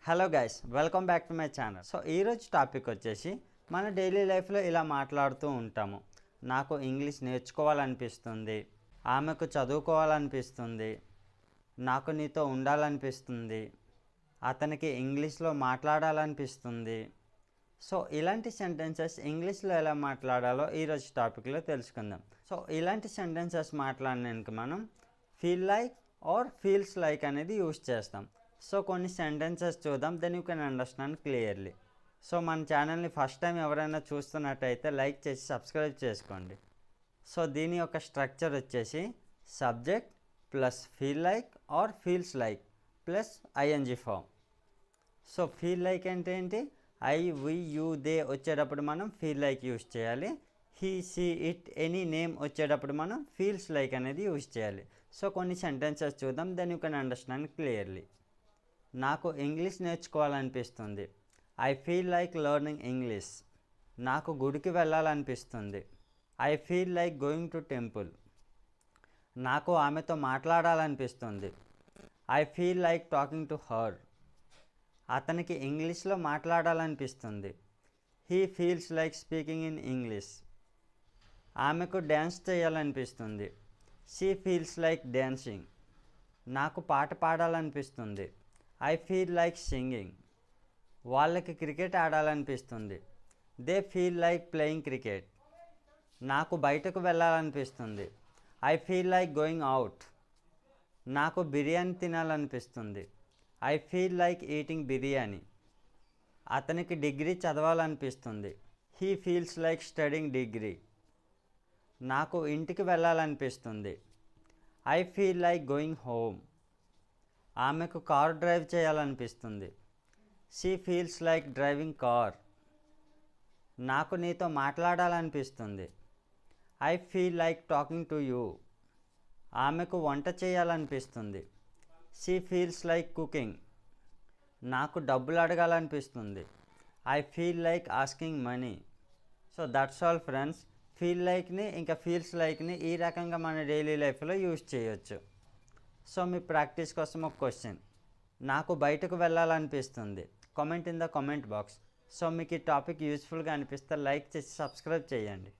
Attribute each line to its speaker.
Speaker 1: Hello guys, welcome back to my channel. So ఈరోజు topic వచ్చేసి మన డైలీ లైఫ్లో ఇలా మాట్లాడుతూ ఉంటాము. నాకు ఇంగ్లీష్ నేర్చుకోవాలనిపిస్తుంది, ఆమెకు చదువుకోవాలనిపిస్తుంది, నాకు నీతో ఉండాలనిపిస్తుంది, అతనికి ఇంగ్లీష్లో మాట్లాడాలనిపిస్తుంది. సో ఇలాంటి సెంటెన్సెస్ ఇంగ్లీష్లో ఎలా మాట్లాడాలో ఈరోజు టాపిక్లో తెలుసుకుందాం. సో ఇలాంటి సెంటెన్సెస్ మాట్లాడడానికి మనం feel like or feels like అనేది యూజ్ చేస్తాం. సో కొన్ని సెంటెన్సెస్ చూద్దాం, then you can understand clearly. So మన ఛానల్ని ఫస్ట్ టైం ఎవరైనా చూస్తున్నట్టయితే లైక్ చేసి సబ్స్క్రైబ్ చేసుకోండి. సో దీని యొక్క స్ట్రక్చర్ వచ్చేసి subject plus feel like or feels like plus ING form. So feel like అంటే ఏంటి? ఐ, వి, యూ, దే వచ్చేటప్పుడు మనం ఫీల్ లైక్ యూజ్ చేయాలి. He, she, it, any name వచ్చేటప్పుడు మనం ఫీల్స్ లైక్ అనేది యూజ్ చేయాలి. సో కొన్ని సెంటెన్సెస్ చూద్దాం, then you can understand clearly. నాకు ఇంగ్లీష్ నేర్చుకోవాలనిపిస్తుంది. I feel like learning English. నాకు గుడికి వెళ్ళాలనిపిస్తుంది. I feel like going to temple. నాకు ఆమెతో మాట్లాడాలనిపిస్తుంది. I feel like talking to her. అతనికి ఇంగ్లీష్లో మాట్లాడాలనిపిస్తుంది. He feels like speaking in English. ఆమెకు డ్యాన్స్ చేయాలనిపిస్తుంది. She feels like dancing. నాకు పాట పాడాలనిపిస్తుంది. I feel like singing. వాళ్ళకి క్రికెట్ ఆడాలనిపిస్తుంది. They feel like playing cricket. నాకు బయటకు వెళ్ళాలనిపిస్తుంది. I feel like going out. నాకు బిర్యానీ తినాలనిపిస్తుంది. I feel like eating biryani. అతనికి డిగ్రీ చదవాలనిపిస్తుంది. He feels like studying degree. నాకు ఇంటికి వెళ్ళాలనిపిస్తుంది. I feel like going home. ఆమెకు కార్ డ్రైవ్ చేయాలనిపిస్తుంది. She feels like driving car. నాకు నీతో మాట్లాడాలనిపిస్తుంది. I feel like talking to you. ఆమెకు వంట చేయాలనిపిస్తుంది. She feels like cooking. నాకు డబ్బులు అడగాలనిపిస్తుంది. I feel like asking money. So that's all friends. Feel లైక్ని ఇంకా ఫీల్స్ లైక్ని ఈ రకంగా మన డైలీ లైఫ్లో యూజ్ చేయొచ్చు. సో మీ ప్రాక్టీస్ కోసం ఒక క్వశ్చన్. నాకు బయటకు వెళ్ళాలనిపిస్తుంది. Comment in the comment box. So మీకు ఈ టాపిక్ యూస్ఫుల్గా అనిపిస్తే లైక్ చేసి సబ్స్క్రైబ్ చేయండి.